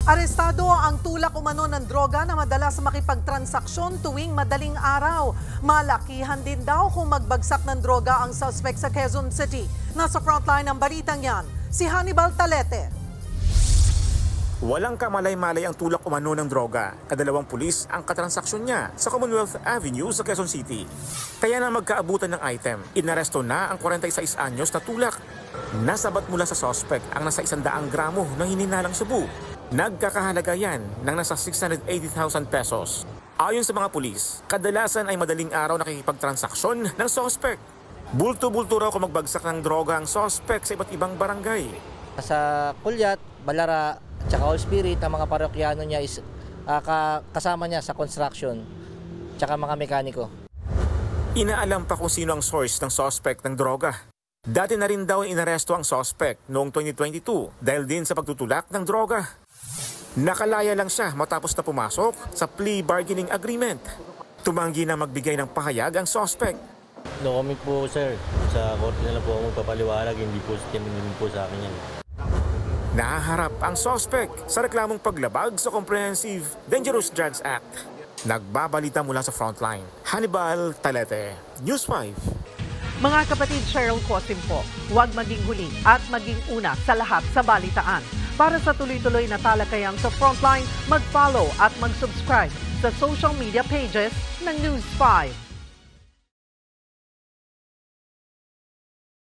Arestado ang tulak umano ng droga na madalas makipagtransaksyon tuwing madaling araw. Malakihan din daw kung magbagsak ng droga ang suspect sa Quezon City. Nasa frontline ng balitang yan, si Hannibal Talete. Walang kamalay-malay ang tulak umano ng droga. Kadalawang pulis ang katransaksyon niya sa Commonwealth Avenue sa Quezon City. Kaya na magkaabutan ng item, inaresto na ang 46 anyos na tulak. Nasabat mula sa suspect ang nasa 100 gramo ng hininalang subo. Nagkakahalaga yan ng nasa 680,000 pesos. Ayon sa mga pulis, kadalasan ay madaling araw nakikipagtransaksyon ng suspect. Bulto-bulto raw kung magbagsak ng droga ang suspect sa iba't ibang barangay. Sa Kulyat, Balara, at All Spirit, ang mga parokyano niya is kasama niya sa construction, tsaka mga mekaniko. Inaalam pa kung sino ang source ng suspect ng droga. Dati na rin daw inaresto ang suspect noong 2022 dahil din sa pagtutulak ng droga. Nakalaya lang siya matapos na pumasok sa plea bargaining agreement. Tumanggi na magbigay ng pahayag ang suspect. No comment po sir, sa korte na lang po ako magpapaliwanag, hindi po sa akin yan. Nahaharap ang suspect sa reklamong paglabag sa Comprehensive Dangerous Drugs Act. Nagbabalita mula sa frontline, Hannibal Talete, News 5. Mga kapatid, Cheryl Cosim po, huwag maging huli at maging una sa lahat sa balitaan. Para sa tuloy-tuloy na talakayang sa Frontline, mag-follow at mag-subscribe sa social media pages ng News 5.